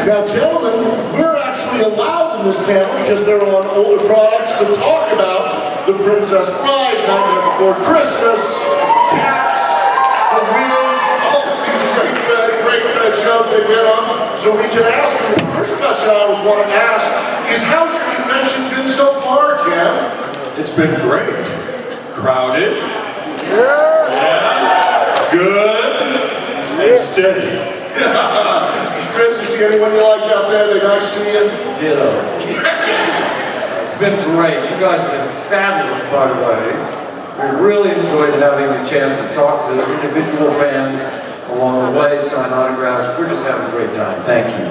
Now, gentlemen, we're actually allowed in this panel because they're on older products to talk about The Princess Bride, Nightmare Before Christmas, Cats, The Wheels, all of these great shows they've been on. So we can ask you, the first question I always want to ask is, how's your convention been so far, Ken? It's been great. Crowded. Yeah. Good. And steady. Chris, you see anyone you like out there? They're nice to you? It's been great. You guys have been fabulous, by the way. We really enjoyed having the chance to talk to individual fans along the way, sign autographs. We're just having a great time. Thank you.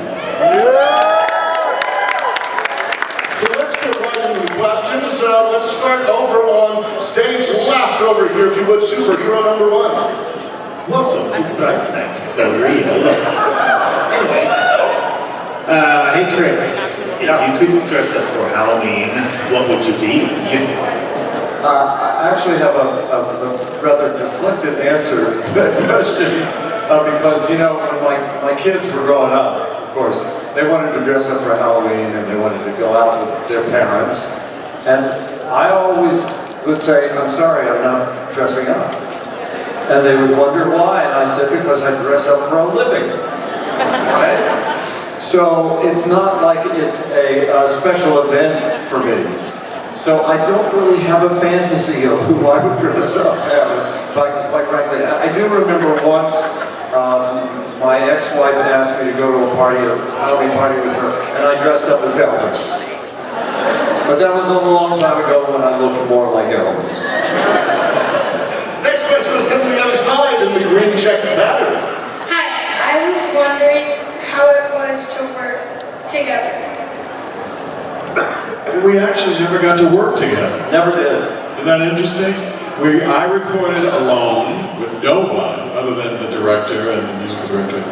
So let's get right into the questions. Let's start over on stage left over here, if you would, superhero number one. Welcome to Friday Night Gallery. Anyway, hey Chris, if you couldn't dress up for Halloween, what would you be? I actually have a rather deflected answer to that question because, you know, when my kids were growing up, of course, they wanted to dress up for Halloween and they wanted to go out with their parents. And I always would say, I'm sorry, I'm not dressing up. And they would wonder why, and I said, because I dress up for a living, right? So it's not like it's a special event for me. So I don't really have a fantasy of who I would dress up as, quite frankly. I do remember once, my ex-wife asked me to go to a Halloween party with her, and I dressed up as Elvis. But that was a long time ago when I looked more like Elvis. Next question is on the other side in the green check pattern. Hi, I was wondering how it was to work together. We actually never got to work together. Never did. Isn't that interesting? I recorded alone with no one other than the director and the musical director.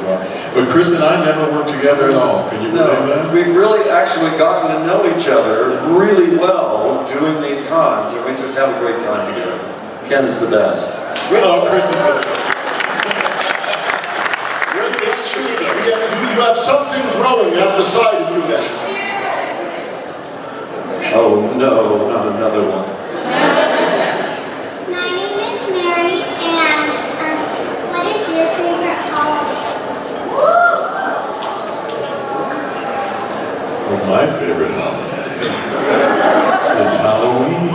But Chris and I never worked together at all. Can you believe that? We've really actually gotten to know each other really well doing these cons, and we just have a great time together. Ken is the best. Oh, Chris is the You have something growing out the side of you, miss. Oh no, not another one. My name is Mary, and what is your favorite holiday? Well, my favorite holiday is Halloween.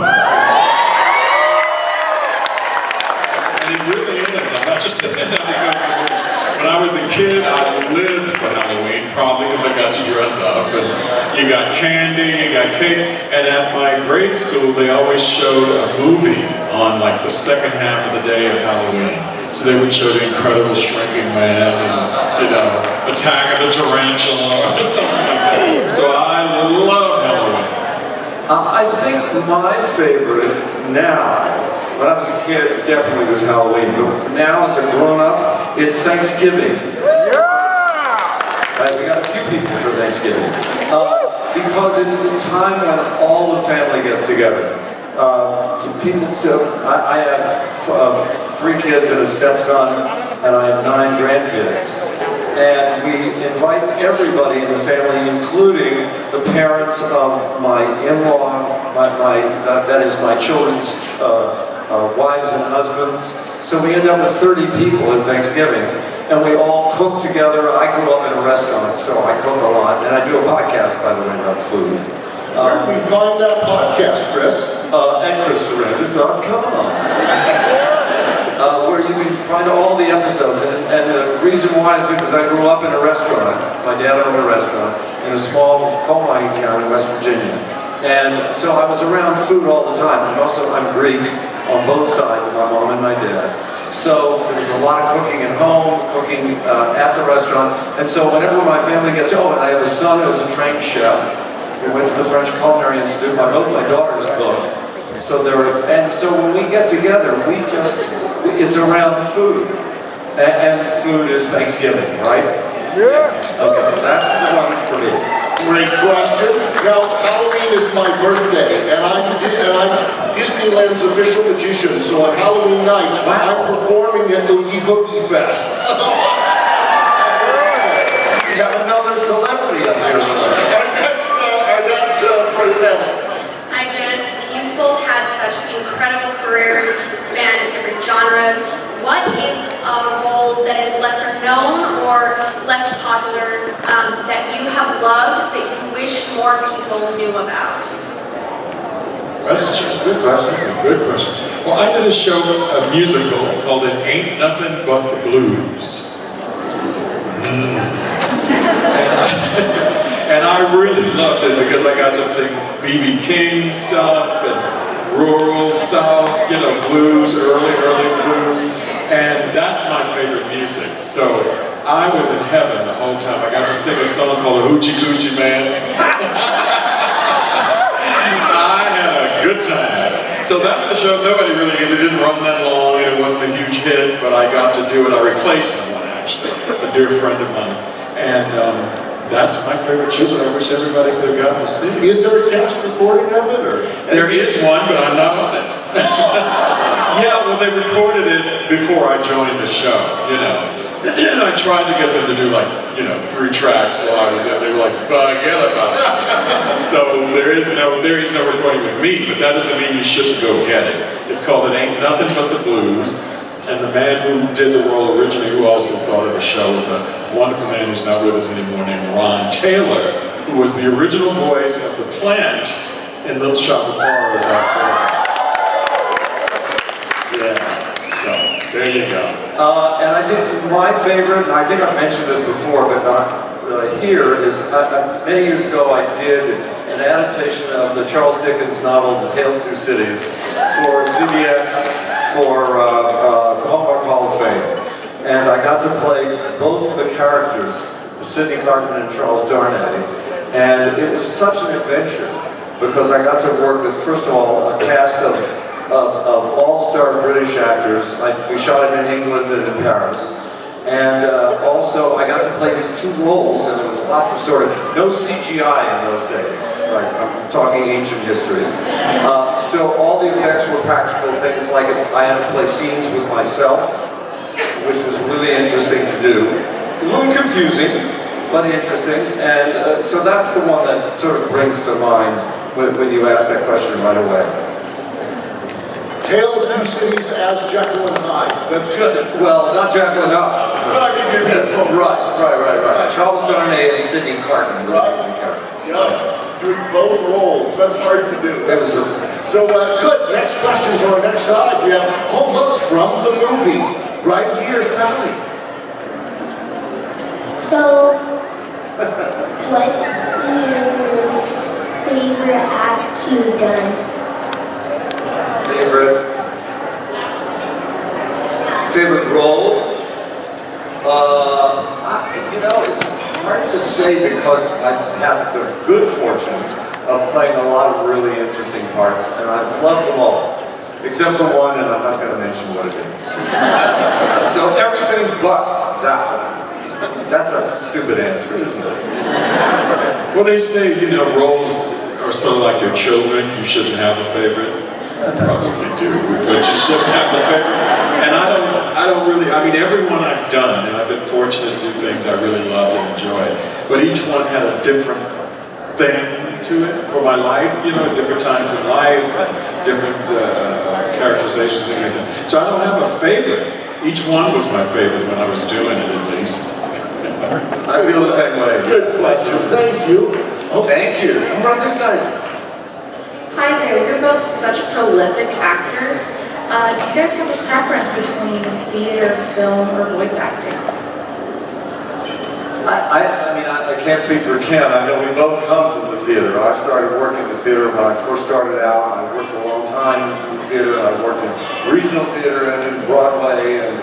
And it really is. I'm not just saying that because when I was a kid, I lived for Halloween, probably because I got to dress up. And you got candy, you got cake. And at my grade school, they always showed a movie on like the second half of the day of Halloween. So they would show The Incredible Shrinking Man and, you know, Attack of the Tarantula or something like that. So I love Halloween. I think my favorite now, when I was a kid, definitely was Halloween. But now, as a grown-up, it's Thanksgiving. We got a few people for Thanksgiving. Because it's the time when all the family gets together. I have 3 kids and a stepson, and I have 9 grandkids. And we invite everybody in the family, including the parents of my in-law, that is my children's wives and husbands. So we end up with 30 people at Thanksgiving. And we all cook together. I grew up in a restaurant, so I cook a lot. And I do a podcast, by the way, about food. Where can we find that podcast, Chris? At ChrisSarandon.com. Where you can find all the episodes. And the reason why is because I grew up in a restaurant. My dad owned a restaurant in a small coal mining town in West Virginia. And so I was around food all the time. And also I'm Greek on both sides, my mom and my dad. So there's a lot of cooking at home, cooking at the restaurant. And so whenever my family gets home, and I have a son who's a trained chef, who went to the French Culinary Institute, both my daughters cook. So when we get together, it's around food. And food is Thanksgiving, right? Yeah. Okay, that's the one for me. Great question. Now, Halloween is my birthday, and I'm Disneyland's official magician, so on Halloween night, I'm performing at the Boogie Fest. We have another celebrity. author that you have loved that you wish more people knew about? Question. Good questions. Good question. Well, I did a musical called It Ain't Nothing But the Blues. And I really loved it because I got to sing B.B. King stuff and rural South, blues, early blues. And that's my favorite music. So I was in heaven the whole time. I got to sing a song called The Hoochie Coochie Man. I had a good time. So that's the show. Nobody really knows. It didn't run that long and it wasn't a huge hit, but I got to do it. I replaced someone, actually, a dear friend of mine. And that's my favorite show. I wish everybody could have gotten to see it. Is there a cast recording of it? Or? There is one, but I'm not on it. Yeah, well, they recorded it before I joined the show, And I tried to get them to do 3 tracks while I was there. They were like, forget about it. So there is no recording with me, but that doesn't mean you shouldn't go get it. It's called It Ain't Nothing But the Blues. And the man who did the role originally, who also thought of the show, is a wonderful man who's not with us anymore named Ron Taylor, who was the original voice of the plant in Little Shop of Horrors out there. Yeah, so there you go. And I think my favorite, and I think I've mentioned this before, but not here, is many years ago I did an adaptation of the Charles Dickens novel, The Tale of Two Cities, for CBS, for Hallmark Hall of Fame. And I got to play both the characters, Sidney Carton and Charles Darnay, and it was such an adventure because I got to work with, first of all, a cast of all-star British actors. We shot it in England and in Paris. And also, I got to play these 2 roles, and there was lots of no CGI in those days. Right, I'm talking ancient history. So all the effects were practical things, like I had to play scenes with myself, which was really interesting to do. A little confusing, but interesting. And so that's the one that sort of brings to mind when you ask that question right away. Tale of Two Cities as Jekyll and Hyde. That's good. Well, not Jekyll and Hyde. But I can give you both. Right. Charles Darnay and Sidney Carton were the main characters. Yeah, doing both roles. That's hard to do. Absolutely. So, good. Next question for our next side. We have, look, from the movie. Right here, Sally. So, what's your favorite act you've done? Favorite role? It's hard to say because I've had the good fortune of playing a lot of really interesting parts, and I love them all, except for one, and I'm not going to mention what it is. So everything but that one. That's a stupid answer, isn't it? Well, they say, roles are sort of like your children. You shouldn't have a favorite. I probably do, but you shouldn't have a favorite. And I don't really, every one I've done, and I've been fortunate to do things I really loved and enjoyed, but each one had a different thing to it for my life, different times in life, different characterizations. So I don't have a favorite. Each one was my favorite when I was doing it, at least. I feel the same way. Good question. Thank you. Thank you. Over on this side. Hi there, you're both such prolific actors. Do you guys have a preference between theater, film, or voice acting? I can't speak for Ken. I know we both come from the theater. I started working in the theater when I first started out. I worked a long time in the theater. I worked in regional theater and in Broadway, and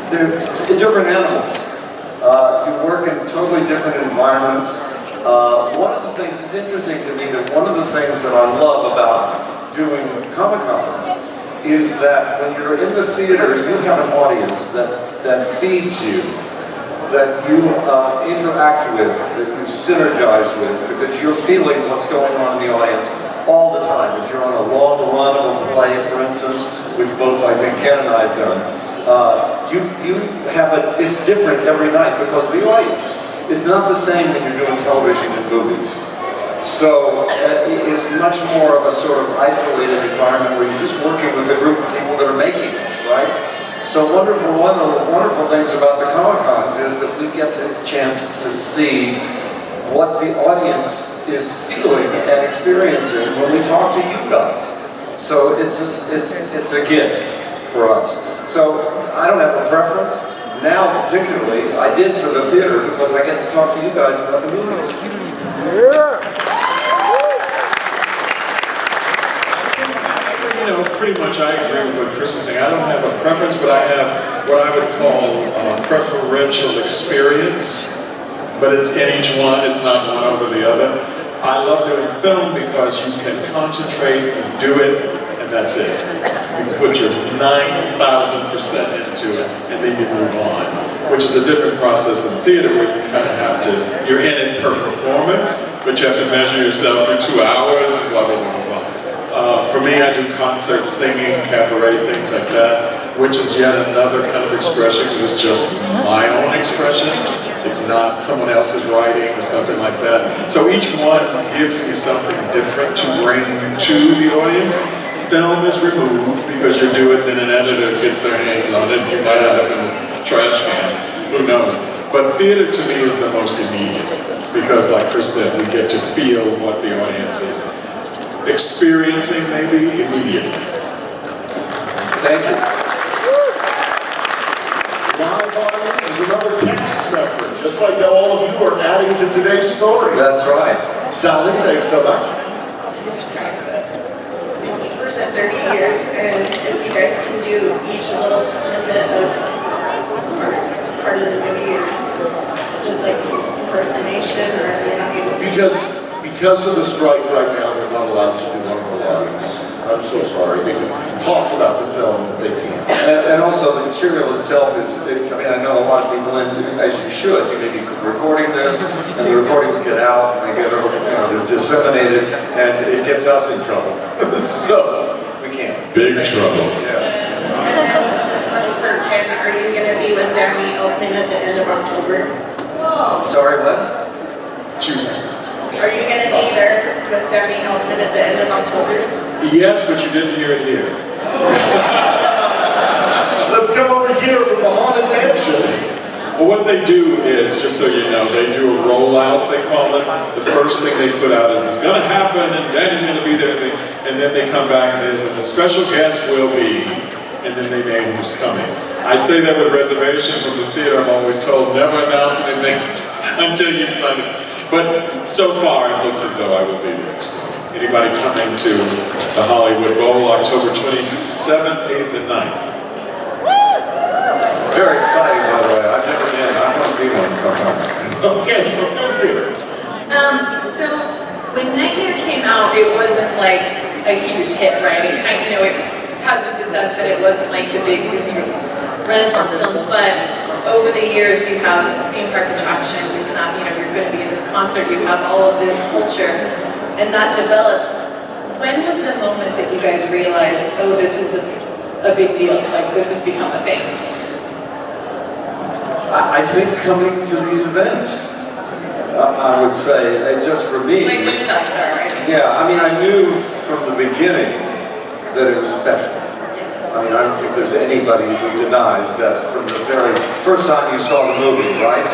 they're different animals. You work in totally different environments. One of the things, it's interesting to me that one of the things that I love about doing Comic-Cons is that when you're in the theater, you have an audience that feeds you, that you interact with, that you synergize with, because you're feeling what's going on in the audience all the time. If you're on a long run of a play, for instance, which both I think Ken and I have done, it's different every night because of the audience. It's not the same when you're doing television and movies. So it's much more of a sort of isolated environment where you're just working with a group of people that are making it, right? So wonderful, one of the wonderful things about the Comic-Cons is that we get the chance to see what the audience is feeling and experiencing when we talk to you guys. So it's a gift for us. So I don't have a preference. Now particularly, I did for the theater because I get to talk to you guys about the movies. You know, pretty much I agree with what Chris is saying. I don't have a preference, but I have what I would call preferential experience. But it's in each one, it's not one over the other. I love doing film because you can concentrate and do it, and that's it. You put your 9,000% into it, and then you move on, which is a different process than theater, where you kind of have to, you're in it per performance, but you have to measure yourself for 2 hours and blah, blah, blah, blah. For me, I do concerts, singing, cabaret, things like that, which is yet another kind of expression because it's just my own expression. It's not someone else's writing or something like that. So each one gives me something different to bring to the audience. Film is removed because you do it, then an editor gets their hands on it, and you might end up in the trash can. Who knows? But theater to me is the most immediate because, like Chris said, we get to feel what the audience is experiencing maybe immediately. Thank you. Live audience is another cast member, just like how all of you are adding to today's story. That's right. Sally, thanks so much. For the 30 years, and if you guys can do each a little snippet of part of the movie, just like impersonation, or you're not able to. Because of the strike right now, they're not allowed to do one of the lines. I'm so sorry. They can talk about the film, but they can't. And also the material itself is, I mean, I know a lot of people, and as you should, you may be recording this, and the recordings get out, and they get, they're disseminated, and it gets us in trouble. So, we can't. Big trouble. Yeah. And then this one's for Ken. Are you going to be with Danny Elfman at the end of October? Sorry, what? Choose. Are you going to be there with Danny Elfman at the end of October? Yes, but you didn't hear it here. Let's come over here from the Haunted Mansion. Well, what they do is, just so you know, they do a rollout, they call it. The first thing they put out is, it's going to happen, and Danny's going to be there, and then they come back, and there's the special guest will be, and then they name who's coming. I say that with reservation from the theater. I'm always told, never announce anything until you've signed it. But so far, it looks as though I will be there. So anybody coming to the Hollywood Bowl, October 27th, 8th, and 9th. Very exciting, by the way. I've never been. I want to see one sometime. Okay, from this here. So when Nightmare came out, it wasn't like a huge hit, right? It kind of, it had some success, but it wasn't like the big Disney Renaissance films. But over the years, you have theme park attractions, you have, you're going to be in this concert, you have all of this culture, and that develops. When was the moment that you guys realized, oh, this is a big deal, like this has become a thing? I think coming to these events, I would say, just for me. Like, when did that start, right? Yeah, I mean, I knew from the beginning that it was special. I mean, I don't think there's anybody who denies that from the very first time you saw the movie, right?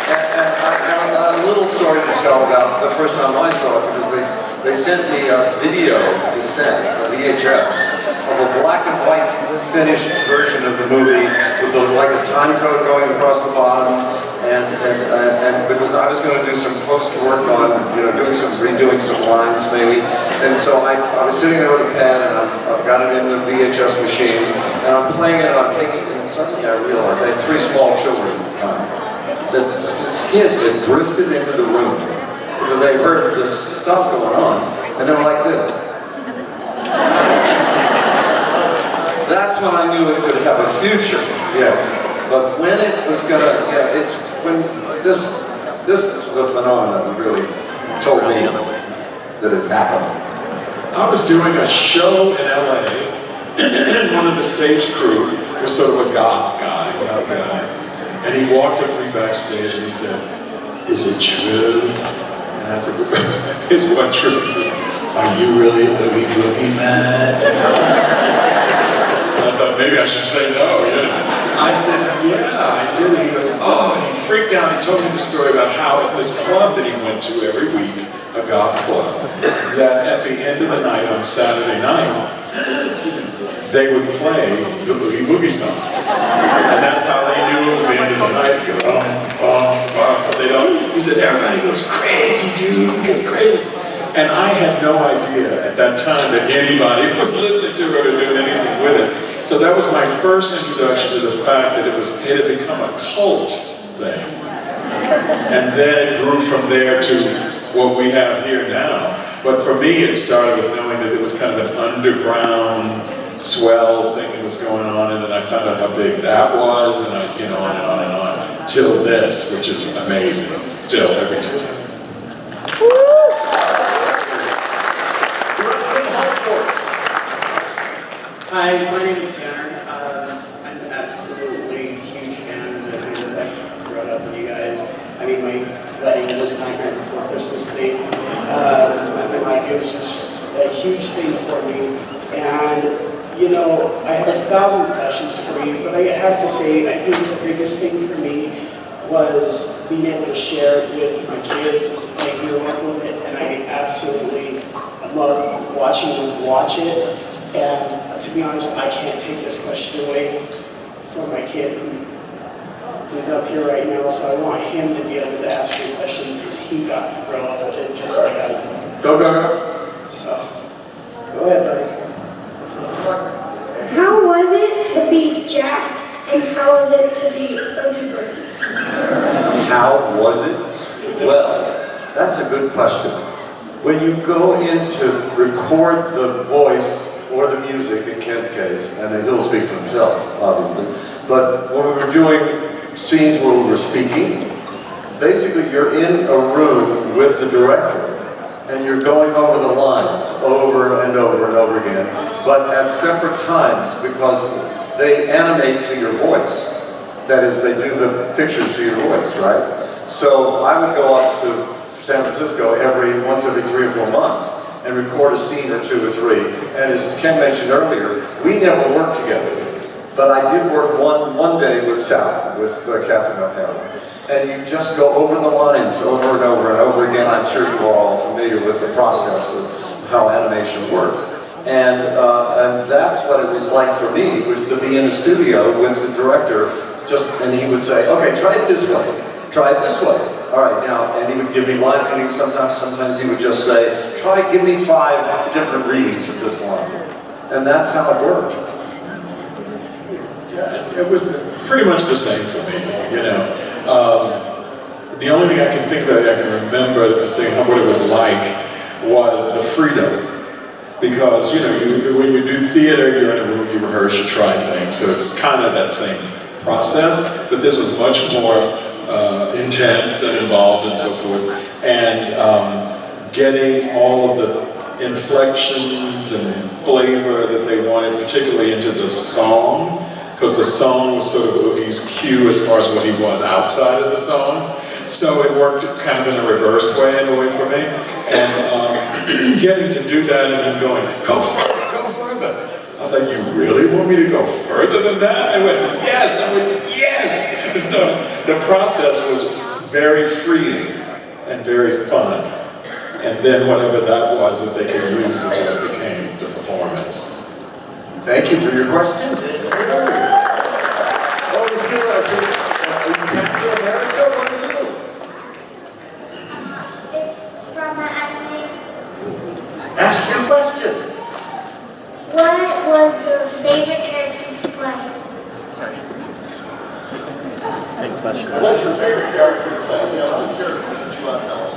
And I have a little story to tell about the first time I saw it, because they sent me a video cassette, a VHS, of a black and white finished version of the movie with like a time code going across the bottom, and because I was going to do some post work on, redoing some lines maybe, and so I was sitting there with a pen, and I've got it in the VHS machine, and I'm playing it, and I'm taking it, and suddenly I realized I had 3 small children at the time, that these kids had drifted into the room because they heard this stuff going on, and they were like this. That's when I knew it could have a future, yes. But when it was gonna, it's when this is the phenomenon that really told me that it's happening. I was doing a show in LA, and one of the stage crew was sort of a goth guy, and he walked up to me backstage and he said, "Is it true?" And I said, "Is what true?" He said, "Are you really Oogie Boogie Man?" maybe I should say no, you know. I said, yeah, I did. He goes, oh, and he freaked out. He told me the story about how at this club that he went to every week, a goth club, that at the end of the night on Saturday night, they would play the Boogie Boogie song. And that's how they knew it was the end of the night. They go, they don't. He said, everybody goes crazy, dude, you get crazy. And I had no idea at that time that anybody was listening to it or doing anything with it. So that was my first introduction to the fact that it had become a cult thing. And then it grew from there to what we have here now. But for me, it started with knowing that it was kind of an underground, swell thing that was going on, and then I found out how big that was, and on and on and on, till this, which is amazing, still every time. Hi, my name is Tanner. I'm absolutely huge fan of the band that I brought up with you guys. I mean, my wedding was Nightmare Before Christmas thing. I mean, like, it was just a huge thing for me. And, you know, I had 1,000 questions for you, but I have to say, I think the biggest thing for me was being able to share it with my kids. I grew up with it, and I absolutely love watching them watch it. And to be honest, I can't take this question away from my kid who's up here right now, so I want him to be able to ask me questions since he got to grow up with it just like I did. Go. So, go ahead, buddy. How was it to be Jack, and how was it to be Oogie Boogie? How was it? Well, that's a good question. When you go in to record the voice or the music, in Ken's case, and he'll speak for himself, obviously, but when we were doing scenes where we were speaking, basically you're in a room with the director, and you're going over the lines over and over and over again, but at separate times, because they animate to your voice. That is, they do the pictures to your voice, right? So I would go up to San Francisco once every 3 or 4 months and record a scene or 2 or 3. And as Ken mentioned earlier, we never worked together. But I did work one day with Sal, with Catherine O'Hara. And you just go over the lines over and over and over again. I'm sure you are all familiar with the process of how animation works. And that's what it was like for me, was to be in a studio with the director, and he would say, okay, try it this way, try it this way. All right, now, and he would give me line readings sometimes he would just say, give me 5 different readings of this line. And that's how it worked. Yeah, it was pretty much the same for me, you know. The only thing I can think about, I can remember saying what it was like, was the freedom. Because, you know, when you do theater, you're in a room, you rehearse, you try things, so it's kind of that same process, but this was much more intense and involved and so forth. And getting all of the inflections and flavor that they wanted, particularly into the song, because the song was sort of Oogie's cue as far as what he was outside of the song. So it worked kind of in a reverse way, in a way, for me. And getting to do that and then going, go further, go further. I was like, you really want me to go further than that? I went, yes. I went, yes. So the process was very freeing and very fun. And then whatever that was that they could use is what it became, the performance. Thank you for your question. Over here, I think, are you Captain America? What are you? It's from an anime. Ask your question. What was your favorite character to play? What's your favorite character to play? Yeah, I'm curious that you want to tell us.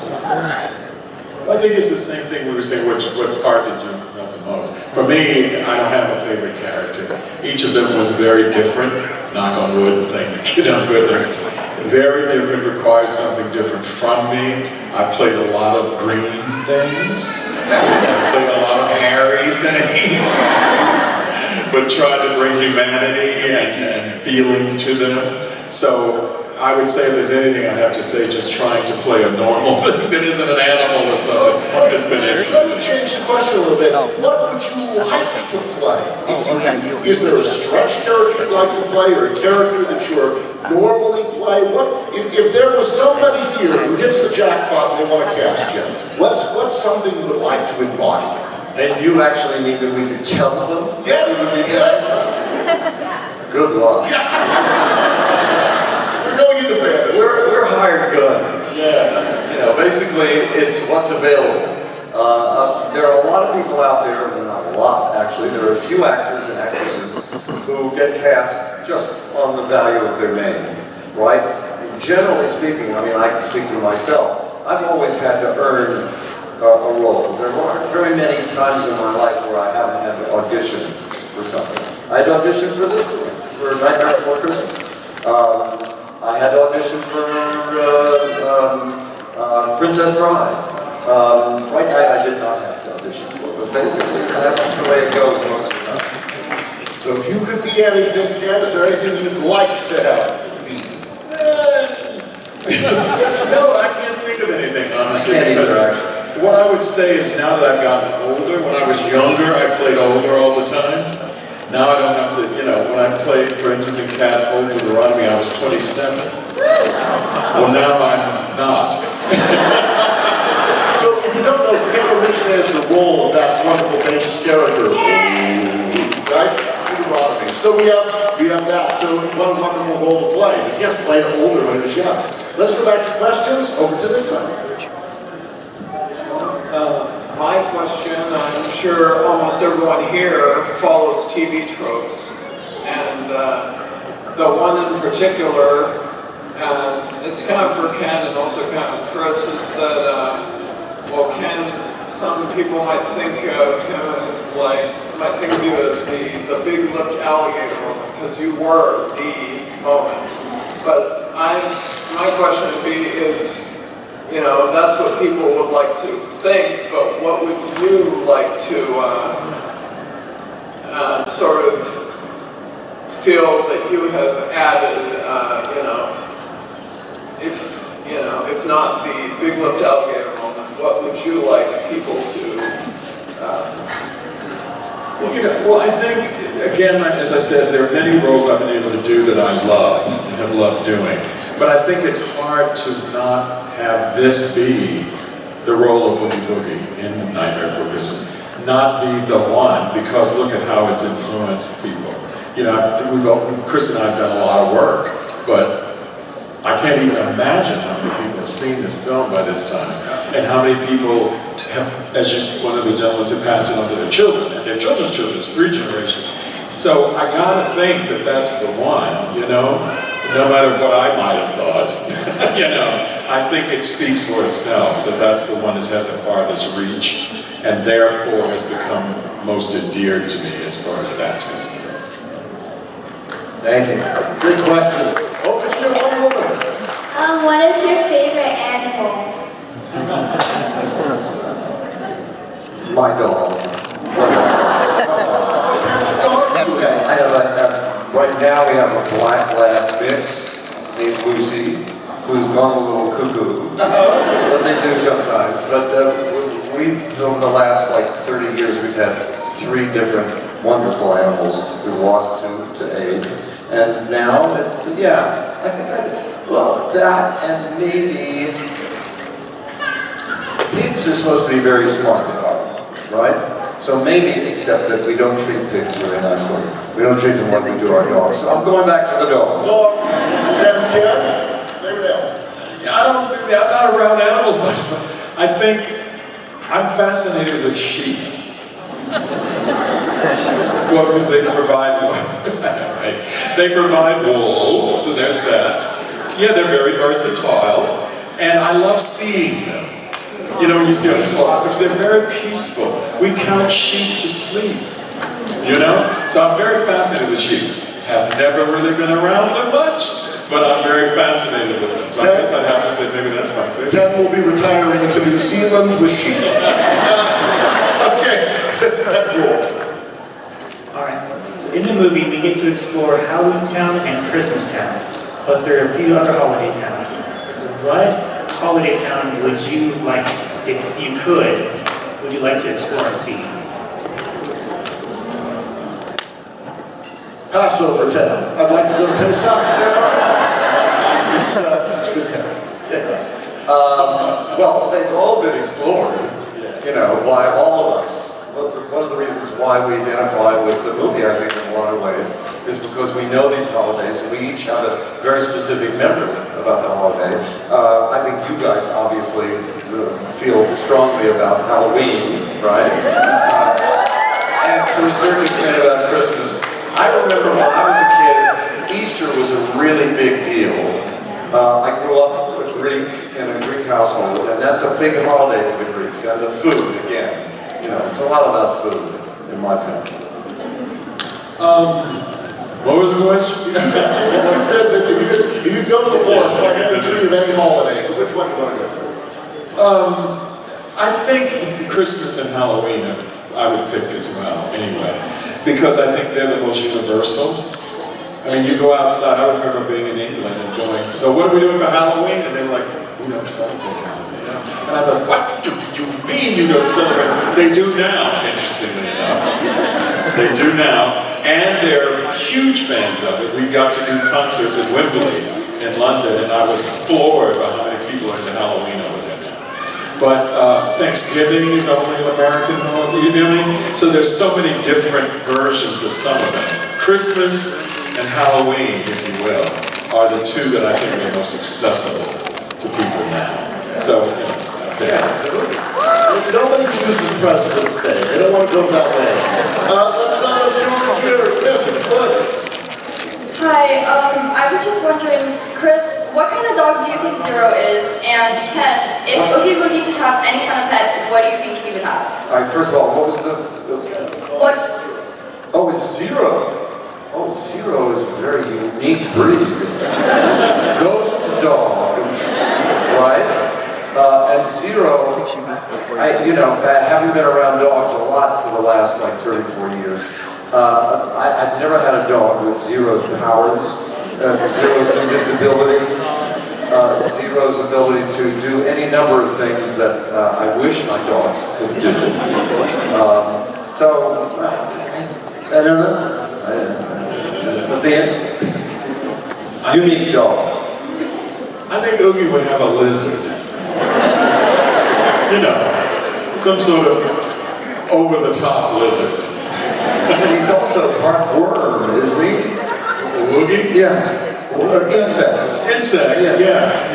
I think it's the same thing we were saying, what part did you love the most? For me, I don't have a favorite character. Each of them was very different, knock on wood, thank you, goodness. Very different, required something different from me. I played a lot of green things. I played a lot of hairy things. But tried to bring humanity and feeling to them. So I would say if there's anything I have to say, just trying to play a normal thing that isn't an animal or something has been Let me interesting. change the question a little bit. What would you like to play? Is there a stretch character you'd like to play, or a character that you're normally play? What if there was somebody here who hits the jackpot and they want to cast you? What's something you would like to embody? And you actually mean that we could tell them? Yes, yes. Good luck. We're going into fantasy. We're hired guns. Yeah. You know, basically, it's what's available. There are a lot of people out there, well, not a lot actually, there are a few actors and actresses who get cast just on the value of their name, right? Generally speaking, I mean, I can speak for myself, I've always had to earn a role. There aren't very many times in my life where I haven't had to audition for something. I had to audition for this movie, for Nightmare Before Christmas. I had to audition for Princess Bride. Fright Night I did not have to audition for, but basically that's the way it goes most of the time. So if you could be anything, Ken, is there anything you'd like to have be? No, I can't think of anything, honestly. Can't either, because actually. what I would say is now that I've gotten older, when I was younger, I played older all the time. Now I don't have to, you know, when I played, for instance, in Cats Over Deuteronomy, I was 27. Well, now I'm not. So if you don't know, Ken originated the role of that wonderful bass character, right? Deuteronomy. So we have that. So what a wonderful role to play. But yes, played older when he was young. Let's go back to questions. Over to this side. My question, I'm sure almost everyone here follows TV tropes, and the one in particular, it's kind of for Ken and also kind of Chris, is that, well, Ken, some people might think of him as might think of you as the big-lipped alligator moment, because you were the moment. But my question would be is, you know, that's what people would like to think, but what would you like to sort of feel that you have added, if not the big-lipped alligator moment, what would you like people to Well, I think, again, as I said, there are many roles I've been able to do that I love and have loved doing. But I think it's hard to not have this be the role of Boogie Boogie in Nightmare Before Christmas. Not be the one, because look at how it's influenced people. You know, Chris and I have done a lot of work, but I can't even imagine how many people have seen this film by this time, and how many people have, as one of the gentlemen said, passed it on to their children, and their children's children, 3 generations. So I gotta think that that's the one, you know? No matter what I might have thought, you know, I think it speaks for itself that that's the one that's had the farthest reach, and therefore has become most endeared to me as far as that's concerned. Thank you. Good question. Over to you, one woman. What is your favorite animal? My dog. I have right now we have a black lab mix named Lucy, who's gone a little cuckoo. What they do sometimes. But we, over the last 30 years, we've had 3 different wonderful animals we've lost to age. And now it's, I think that and maybe pigs are supposed to be very smart, right? So maybe, except that we don't treat pigs very nicely. We don't treat them like we do our dogs. So I'm going back to the dog. Dog. Ken, favorite animal? Yeah, I'm not around animals much, but I think I'm fascinated with sheep. Well, because they provide, right? They provide wool, so there's that. Yeah, they're very versatile, and I love seeing them. You know, when you see a flock, they're very peaceful. We count sheep to sleep, you know? So I'm very fascinated with sheep. Have never really been around them much, but I'm very fascinated with them. So I guess I'd have to say maybe that's my favorite. Ken will be retiring to New Zealand with sheep. Okay, cool. All right. So in the movie, we get to explore Halloween Town and Christmas Town. but there are a few other holiday towns. What holiday town would you like, if you could, would you like to explore and see? Passover town. I'd like to go to Pesach town. It's a good town. Well, they've all been explored, by all of us. One of the reasons why we identify with the movie, I think, in a lot of ways, is because we know these holidays, and we each have a very specific memory about the holiday. I think you guys obviously feel strongly about Halloween, right? And to a certain extent about Christmas. I remember when I was a kid, Easter was a really big deal. I grew up a Greek in a Greek household, and that's a big holiday for the Greeks. And the food, again, it's a lot about food in my family. What was the question? If you go to the forest, like any tree of any holiday, which one do you want to go to? I think the Christmas and Halloween I would pick as well, anyway, because I think they're the most universal. I mean, you go outside, I remember being in England and going, so what are we doing for Halloween? And they were like, we don't celebrate Halloween. And I thought, what do you mean you don't celebrate? They do now, interestingly enough. They do now. And they're huge fans of it. We got to do concerts at Wembley in London, and I was floored by how many people are into Halloween over there now. But Thanksgiving is only an American holiday, you know what I mean? So there's so many different versions of some of them. Christmas and Halloween, if you will, are the two that I think are most accessible to people now. So, Nobody chooses President's Day. They don't want to go that way. Let's go over here. Mrs. Wood. Hi, I was just wondering, Chris, what kind of dog do you think Zero is? And Ken, if Oogie Boogie could have any kind of pet, what do you think he would have? All right, first of all, what was What? Oh, it's Zero. Oh, Zero is a very unique breed. Ghost dog, right? And Zero, having been around dogs a lot for the last 34 years, I've never had a dog with Zero's powers, Zero's invisibility, Zero's ability to do any number of things that I wish my dogs could do. I don't know. But the answer, unique dog. I think Oogie would have a lizard. Some sort of over-the-top lizard. He's also part worm, isn't he? Oogie? Yes. Or insects. Insects, yeah.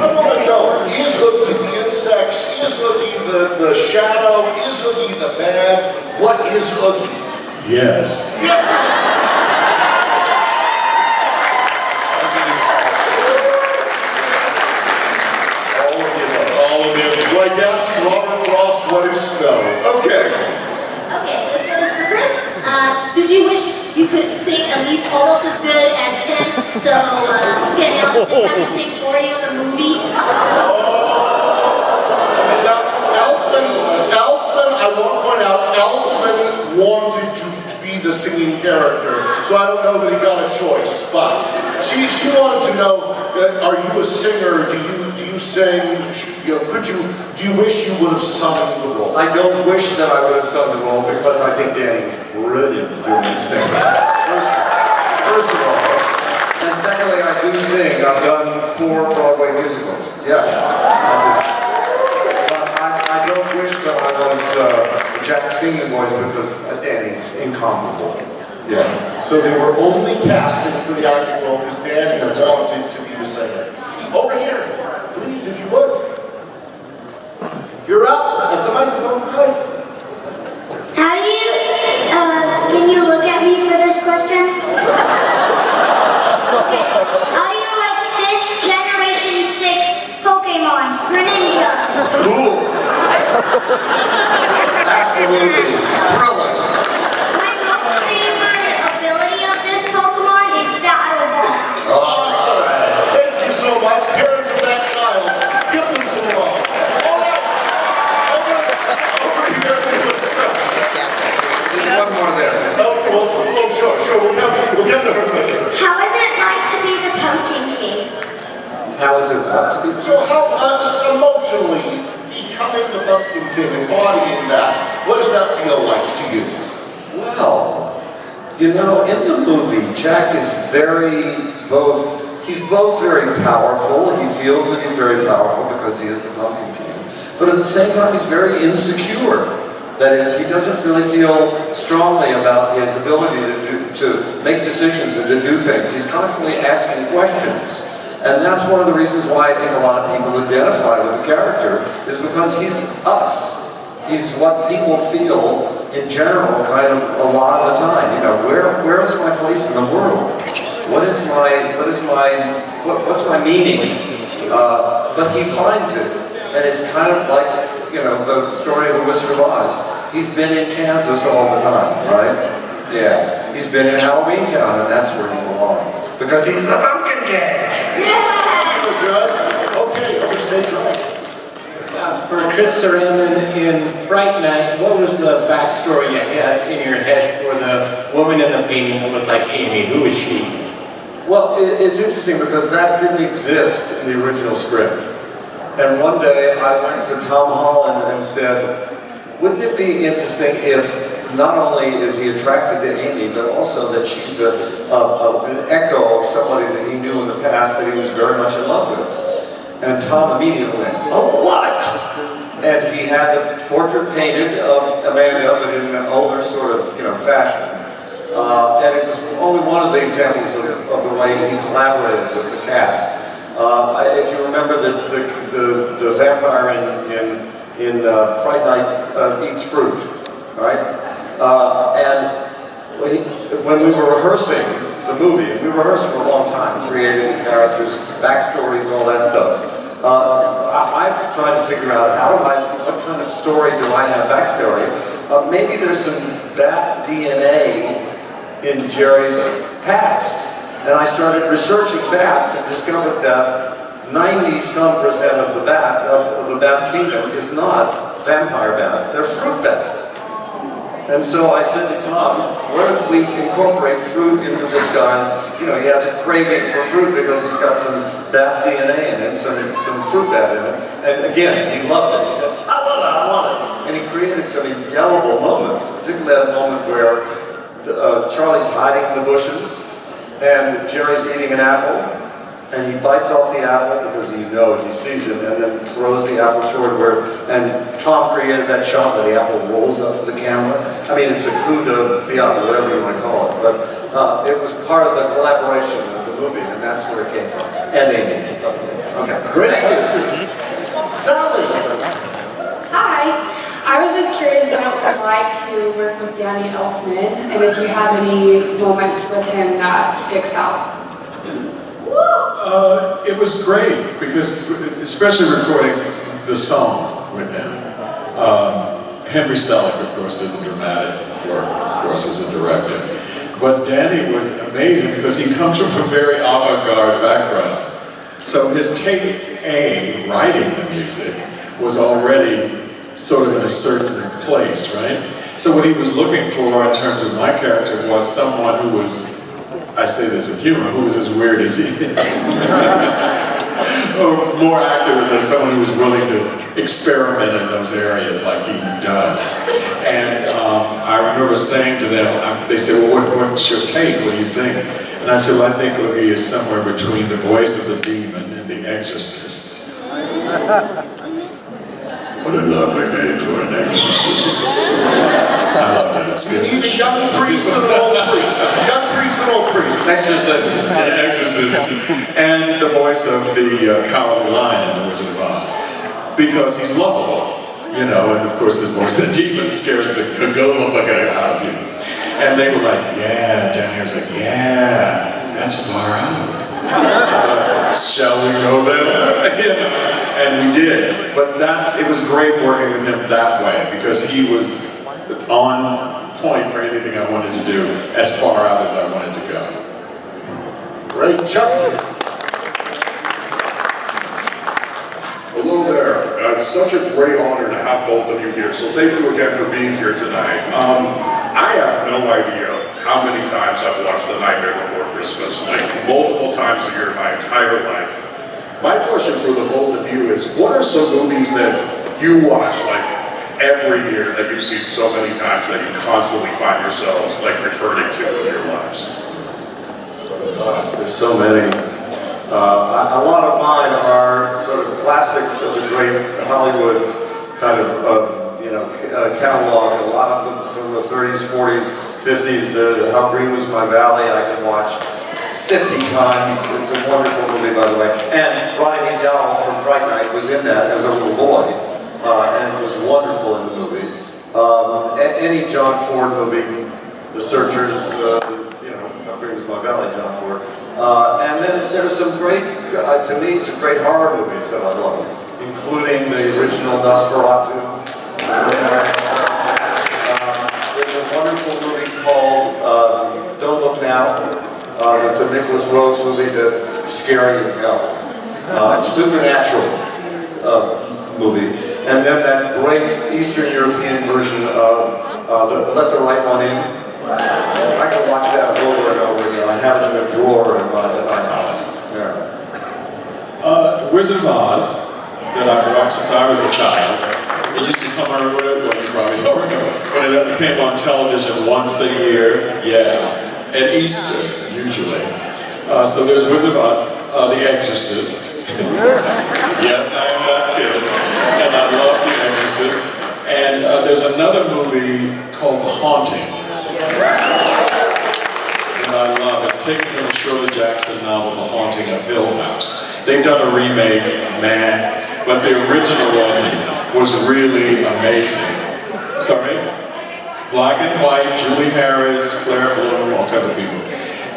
I want to know, is Oogie the insects? Is Oogie the shadow? Is Oogie the bad? What is Oogie? Yes. Like asking Robert Frost what is snow. Okay. Okay, this one is for Chris. Did you wish you could sing at least almost as good as Ken? So Danielle didn't have to sing for you in the movie. Now, Elfman, I want to point out, Elfman wanted to be the singing character, so I don't know that he got a choice, but she wanted to know, are you a singer? Do you sing? Do you wish you would have sung the role? I don't wish that I would have sung the role because I think Danny's brilliant doing singing. First of all, and secondly, I do sing. I've done 4 Broadway musicals. Yes. But I don't wish that I was Jack's singing voice because Danny's incomparable. Yeah. So they were only casting for the acting role because Danny wanted to be the singer. Over here, please, if you would. You're up at the microphone. Hi. How do you, can you look at me for this question? Okay. How do you like this Generation 6 Pokemon, Greninja? Cool. Absolutely. Thrilling. My most favorite ability of this Pokemon is Battle Ball. You know, in the movie, Jack is he's both very powerful. He feels that he's very powerful because he is the Pumpkin King. But at the same time, he's very insecure. That is, he doesn't really feel strongly about his ability to make decisions and to do things. He's constantly asking questions. And that's one of the reasons why I think a lot of people identify with the character, is because he's us. He's what people feel in general, kind of a lot of the time. You know, where is my place in the world? What's my meaning? But he finds it, and it's kind of like, you know, the story of the Wizard of Oz. He's been in Kansas all the time, right? Yeah, he's been in Halloween Town, and that's where he belongs because he's the Pumpkin King. Yeah. Okay, on the stage right. For Chris Sarandon in Fright Night, what was the backstory you had in your head for the woman in the painting that looked like Amy? Who was she? Well, it's interesting because that didn't exist in the original script. And one day I went to Tom Holland and said, wouldn't it be interesting if not only is he attracted to Amy, but also that she's an echo of somebody that he knew in the past that he was very much in love with? And Tom immediately went, oh, what? And he had the portrait painted of Amanda, but in an older sort of, fashion. And it was only one of the examples of the way he collaborated with the cast. If you remember the vampire in Fright Night eats fruit, right? And when we were rehearsing the movie, and we rehearsed for a long time, creating the characters, backstories, all that stuff. I'm trying to figure out what kind of story do I have backstory? Maybe there's some bat DNA in Jerry's past. And I started researching bats and discovered that 90-some% of the bat kingdom is not vampire bats, they're fruit bats. And so I said to Tom, what if we incorporate fruit into this guy's, he has a craving for fruit because he's got some bat DNA in him, some fruit bat in him. And again, he loved it. He said, I love it. And he created some indelible moments, particularly that moment where Charlie's hiding in the bushes and Jerry's eating an apple, and he bites off the apple because he sees it, and then throws the apple toward and Tom created that shot where the apple rolls up to the camera. I mean, it's a coup de theatre, whatever you want to call it, but it was part of the collaboration of the movie, and that's where it came from. And Amy. Okay. Great question. Sally. Hi. I was just curious about what it was like to work with Danny Elfman, and if you have any moments with him that sticks out. It was great because, especially recording the song with him. Henry Selick, of course, did the dramatic work, of course, as a director. But Danny was amazing because he comes from a very avant-garde background. So his take A, writing the music, was already sort of in a certain place, right? So what he was looking for in terms of my character was someone who was, I say this with humor, who was as weird as he is. Or more accurately, someone who was willing to experiment in those areas like he does. And I remember saying to them, they said, well, what's your take? What do you think? And I said, well, I think Oogie is somewhere between the voice of the demon and the exorcist. What a lovely name for an exorcism. I love that. It's good. You need a young priest and an old priest. Young priest and old priest. Exorcism. Yeah, exorcism. And the voice of the cowardly lion in The Wizard of Oz. Because he's lovable, and of course the voice of the demon scares the gullible out of you. And they were like, yeah, Danny was like, yeah, that's far out. Shall we go there? And we did. But it was great working with him that way because he was on point for anything I wanted to do as far out as I wanted to go. Great job. Hello there. It's such a great honor to have both of you here, so thank you again for being here tonight. I have no idea how many times I've watched The Nightmare Before Christmas, like multiple times a year in my entire life. My question for the both of you is, what are some movies that you watch, like every year that you've seen so many times that you constantly find yourselves like returning to in your lives? Gosh, there's so many. A lot of mine are sort of classics of the great Hollywood kind of, catalog. A lot of them from the 30s, 40s, 50s. How Green Was My Valley, I can watch 50 times. It's a wonderful movie, by the way. And Roddy McDowell from Fright Night was in that as a little boy, and was wonderful in the movie. Any John Ford movie, The Searchers, How Green Was My Valley, John Ford. And then there's some great, to me, some great horror movies that I love, including the original Nosferatu. There's a wonderful movie called Don't Look Now. It's a Nicholas Roeg movie that's scary as hell. Supernatural movie. And then that great Eastern European version of Let the Right One In. I can watch that over and over again. I have it in a drawer in my house. Yeah. Wizard of Oz, that I've watched since I was a child. It used to come on, well, you probably don't remember, but it came on television once a year, at Easter, usually. So there's Wizard of Oz, The Exorcist. Yes, I am that kid, and I love The Exorcist. And there's another movie called The Haunting. And I love it. It's taken from Shirley Jackson's novel, The Haunting of Hill House. They've done a remake, but the original one was really amazing. Sorry? Black and white, Julie Harris, Claire Bloom, all kinds of people.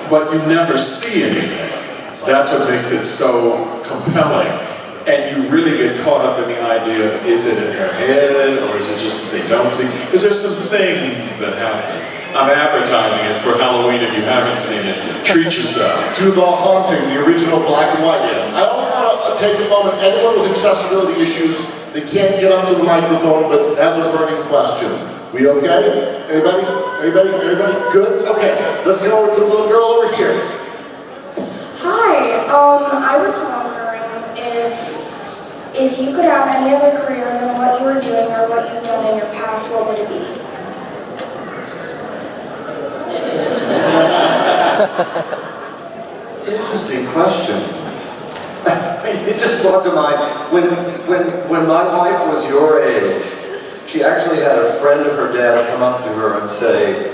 But you never see anything. That's what makes it so compelling. And you really get caught up in the idea of, is it in her head, or is it just that they don't see? Because there's some things that happen. I'm advertising it for Halloween if you haven't seen it. Treat yourself. To The Haunting, the original black and white. I also want to take a moment, anyone with accessibility issues, they can't get up to the microphone, but has a burning question. We okay? Anybody? Good? Okay, let's get over to the little girl over here. Hi, I was wondering if you could have any other career than what you were doing or what you've done in your past, what would it be? Interesting question. It just brought to mind, when my wife was your age, she actually had a friend of her dad's come up to her and say,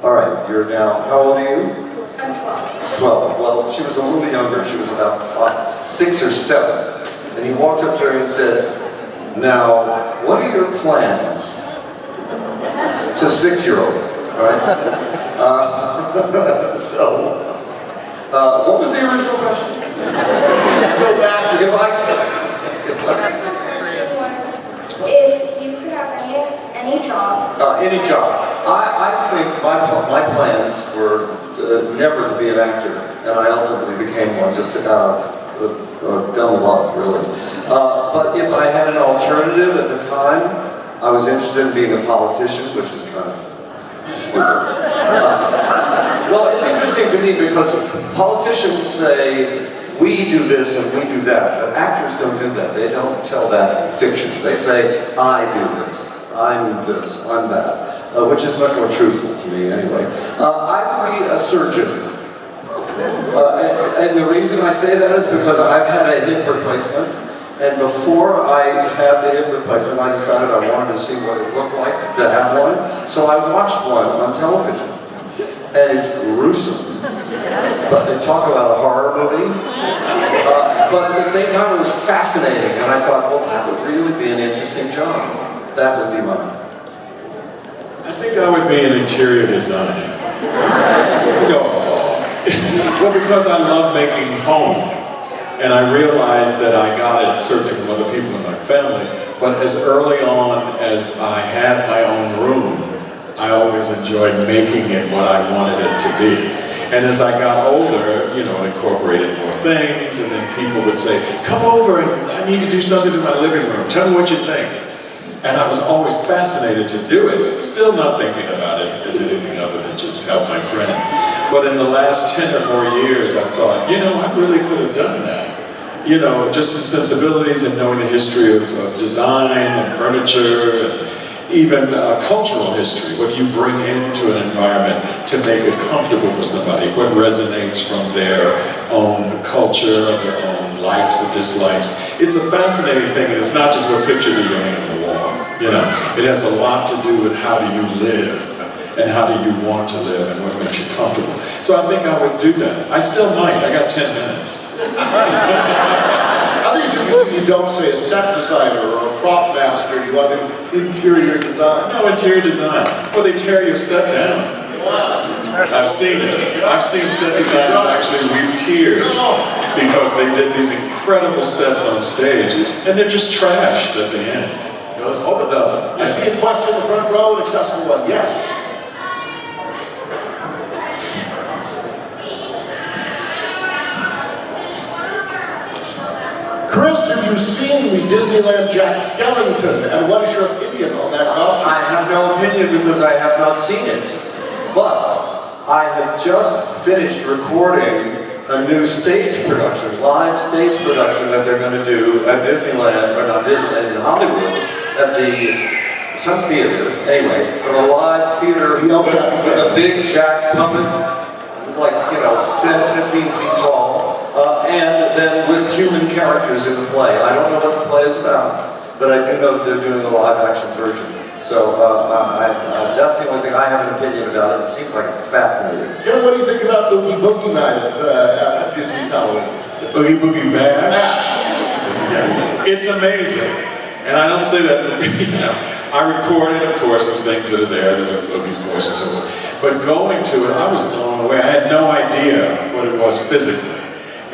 all right, you're now, how old are you? I'm 12. 12. Well, she was a little younger. She was about 6 or 7. And he walked up to her and said, now, what are your plans? It's a 6-year-old, right? What was the original question? Go back. If you could have any job. Any job. I think my plans were never to be an actor, and I ultimately became one just out of dumb luck, really. But if I had an alternative at the time, I was interested in being a politician, which is kind of stupid. Well, it's interesting to me because politicians say, we do this and we do that, but actors don't do that. They don't tell that fiction. They say, I do this, I'm that, which is much more truthful to me anyway. I would be a surgeon. And the reason I say that is because I've had a hip replacement, and before I had the hip replacement, I decided I wanted to see what it looked like to have one, so I watched one on television. And it's gruesome. But they talk about a horror movie. But at the same time, it was fascinating. And I thought, well, that would really be an interesting job. That would be mine. I think I would be an interior designer. Well, because I love making home. And I realized that I got it certainly from other people in my family. But as early on as I had my own room, I always enjoyed making it what I wanted it to be. And as I got older, it incorporated more things, and then people would say, come over and I need to do something in my living room. Tell me what you think. And I was always fascinated to do it, still not thinking about it as anything other than just help my friend. But in the last 10 or more years, I thought, I really could have done that. you know, just in sensibilities and knowing the history of design and furniture and even cultural history, what you bring into an environment to make it comfortable for somebody, what resonates from their own culture, their own likes and dislikes. It's a fascinating thing, and it's not just what picture do you hang on the wall. You know, it has a lot to do with how do you live, and how do you want to live, and what makes you comfortable. So I think I would do that. I still might. I got 10 minutes. I think it's interesting you don't say a set designer or a prop master. You want to do interior design. No, interior design. Well, they tear your set down. I've seen it. I've seen set designers actually weep tears because they did these incredible sets on stage, and they're just trashed at the end. Hold it up. I see a question in the front row, an accessible one. Yes. Chris, have you seen the Disneyland Jack Skellington, and what is your opinion on that costume? I have no opinion because I have not seen it, but I have just finished recording a new stage production, live stage production that they're going to do at Disneyland, or not Disneyland, in Hollywood, at some theater, anyway, but a live theater with a big Jack puppet, like, 10, 15 feet tall, and then with human characters in the play. I don't know what the play is about, but I do know that they're doing a live action version. So that's the only thing I have an opinion about it. It seems like it's fascinating. Ken, what do you think about the Oogie Boogie night at Disney's Halloween? Oogie Boogie Bash? It's amazing. And I don't say that, I recorded, of course, the things that are there, that are Oogie's voice and so forth. But going to it, I was blown away. I had no idea what it was physically.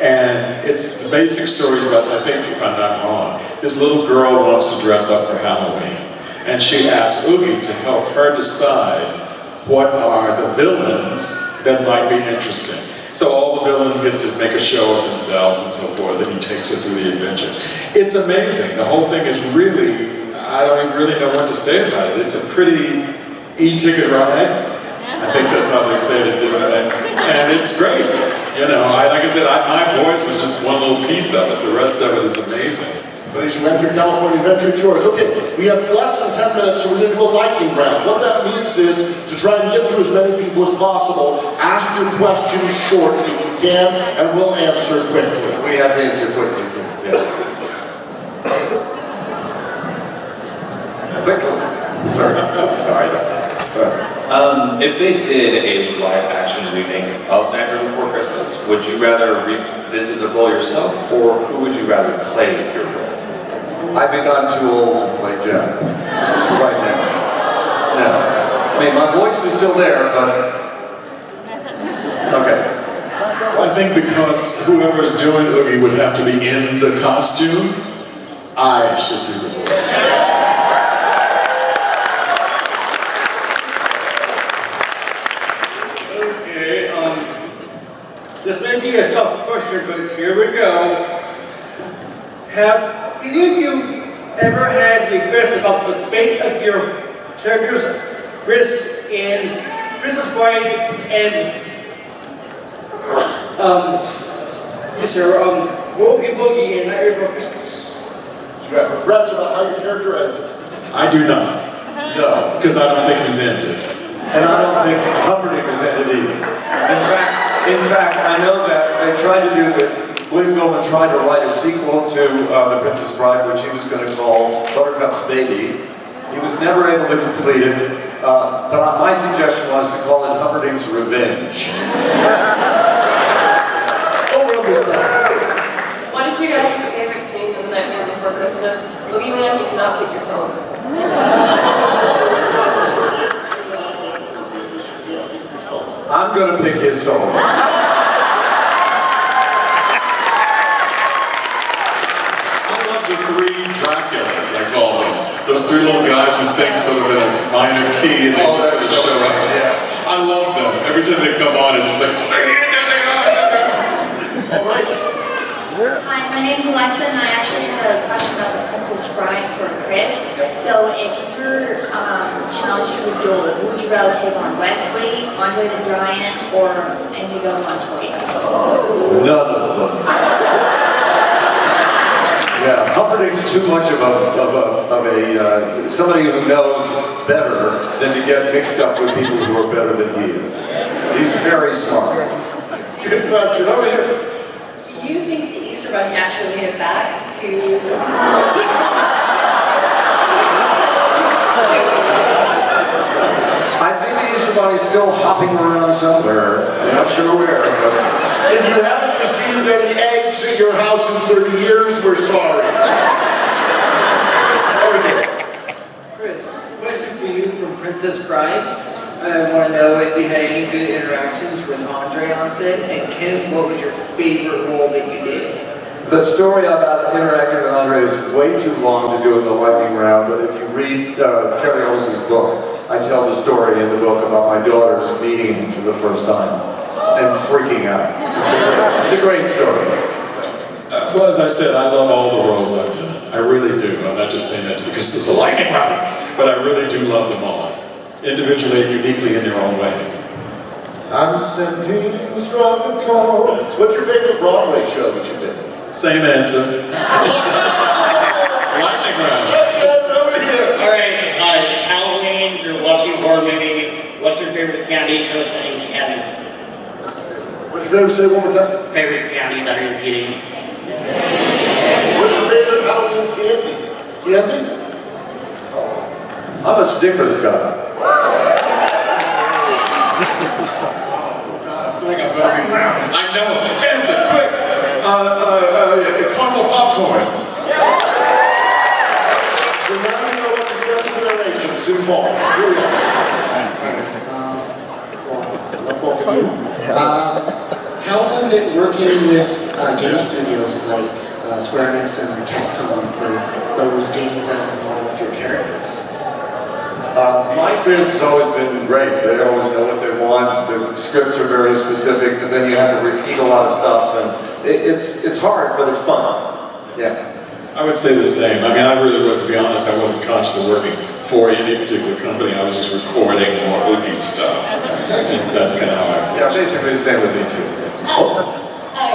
And it's the basic stories about, I think, if I'm not wrong, this little girl wants to dress up for Halloween. And she asks Oogie to help her decide what are the villains that might be interesting. So all the villains get to make a show of themselves and so forth, and he takes her through the adventure. It's amazing. The whole thing is really, I don't even really know what to say about it. It's a pretty e-ticket ride. I think that's how they say it at Disneyland. And it's great. Like I said, my voice was just one little piece of it. The rest of it is amazing. But as you enter California Adventure, it's yours. Okay, we have less than 10 minutes, so we're going to do a lightning round. What that means is to try and get through as many people as possible. Ask your questions short if you can, and we'll answer quickly. We have to answer quickly, too. Yeah. Quickly. Sorry. If they did a live-action remake of Nightmare Before Christmas, would you rather revisit the role yourself, or who would you rather play your role? I think I'm too old to play Jack right now. No. I mean, my voice is still there, but... Okay. Well, I think because whoever's doing Oogie would have to be in the costume, I should do the voice. This may be a tough question, but here we go. Have either of you ever had regrets about the fate of your characters, Chris in Princess Bride and Oogie Boogie in Nightmare Before Christmas? Do you have regrets about how your character ended? I do not. No. Because I don't think he's ended. And I don't think Humperdinck is ended either. In fact, I know that they tried to do that. William Goldman tried to write a sequel to The Princess Bride, which he was going to call Buttercup's Baby. He was never able to complete it, but my suggestion was to call it Humperdinck's Revenge. Over on this side. What is your guys' favorite scene in Nightmare Before Christmas? Boogeyman, you cannot pick your song. I'm going to pick his song. The three Draculas, I call them. Those three little guys who sing sort of in a minor key and they just sort of show up. Yeah. I love them. Every time they come on, it's just like... All right. Hi, my name's Alexa, and I actually had a question about The Princess Bride for Chris. So if you're challenged to a duel, who would you rather take on, Wesley, Andre the Giant, or Inigo Montoya? None of them. too much of somebody who knows better than to get mixed up with people who are better than he is. He's very smart. Good question. Over here. So do you think the Easter Bunny actually made it back to... I think the Easter Bunny's still hopping around somewhere. I'm not sure where. But... If you haven't received any eggs at your house in 30 years, we're sorry. Over here. Chris, question for you from Princess Bride. I want to know if you had any good interactions with Andre on set, and Ken, what was your favorite role that you did? The story about interacting with Andre is way too long to do in the lightning round, but if you read Carrie Olsen's book, I tell the story in the book about my daughters meeting him for the first time and freaking out. It's a great story. Well, as I said, I love all the roles I've done. I really do. I'm not just saying that because there's a lightning round, but I really do love them all, individually and uniquely in their own way. I'm standing strong and tall. What's your favorite Broadway show that you've been in? Same answer. Lightning round. Over here. All right, it's Halloween. You're watching a horror movie. What's your favorite candy, Chris and Ken? What's your favorite? Say it one more time. Favorite candy that you're eating? What's your favorite Halloween candy? Candy? I'm a Snickers guy. I know. Answer quick. Caramel popcorn. So now you know what to send to their agents involved. Here we go. Well, both of you. How was it working with game studios like Square Enix and Capcom for those games that involve your characters? My experience has always been great. They always know what they want. The scripts are very specific, but then you have to repeat a lot of stuff, and it's hard, but it's fun. Yeah. I would say the same. I mean, I really would, to be honest, I wasn't consciously working for any particular company. I was just recording more Oogie stuff. And that's kind of how I... Yeah, basically the same with me too. Hi,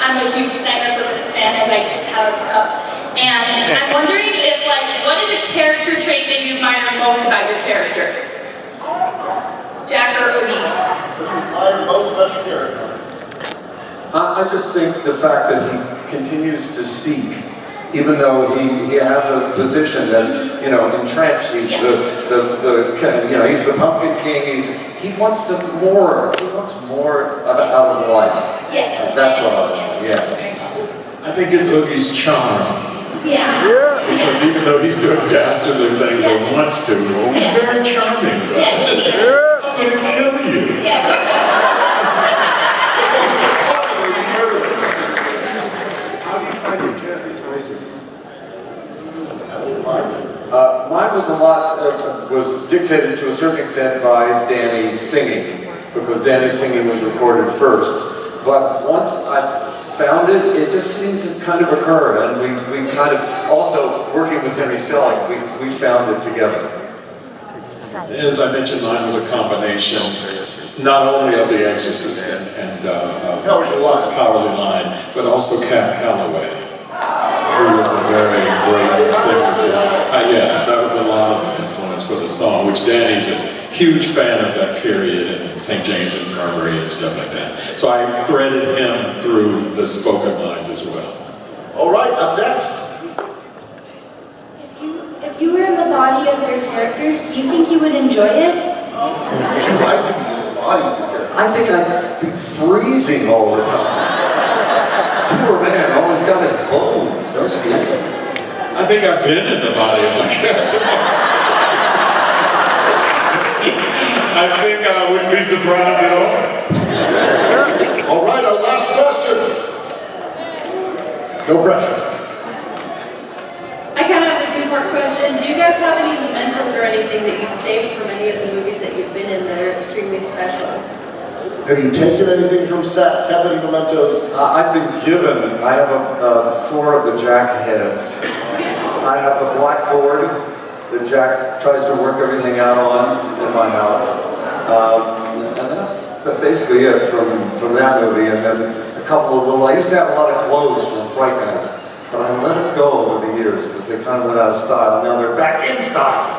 I'm a huge Nightmare Before Christmas fan, as I have a cup. And I'm wondering if, what is a character trait that you admire most about your character? Jack or Oogie? What do you admire most about your character? I just think the fact that he continues to seek, even though he has a position that's, entrenched. He's he's the Pumpkin King. He wants more. He wants more out of life. Yes. That's what I like. Yeah. I think it's Oogie's charm. Yeah. Because even though he's doing dastardly things or wants to, he's very charming about it. I'm going to kill you. How do you find your characters' voices? Mine was dictated to a certain extent by Danny's singing, because Danny's singing was recorded first. But once I found it, it just seemed to kind of occur, and we kind of, also working with Henry Selick, we found it together. As I mentioned, mine was a combination, not only of The Exorcist and Cowardly Lion, but also Cab Calloway, who was a very great singer. Yeah, that was a lot of influence for the song, which Danny's a huge fan of that period and St. James Infirmary and stuff like that. So I threaded him through the spoken lines as well. All right, up next. If you were in the body of your characters, do you think you would enjoy it? Would you like to be in the body of your characters? I think I'd be freezing all the time. Poor man, all he's got is bones, no skin. I think I've been in the body of my character. I think I wouldn't be surprised at all. All right, our last question. No pressure. I kind of have a two-part question. Do you guys have any mementos or anything that you've saved from any of the movies that you've been in that are extremely special? Have you taken anything from set? Have any mementos? I've been given, I have 4 of the Jack heads. I have the blackboard that Jack tries to work everything out on in my house. And that's basically it from that movie. And then a couple of little, I used to have a lot of clothes from Fright Night, but I let it go years because they kind of went out of style. Now they're back in style.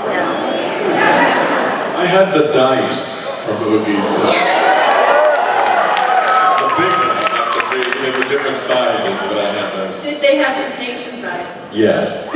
I had the dice from Oogie's. The big ones, not the big, they were different sizes, but I had those. Did they have the snakes inside? Yes.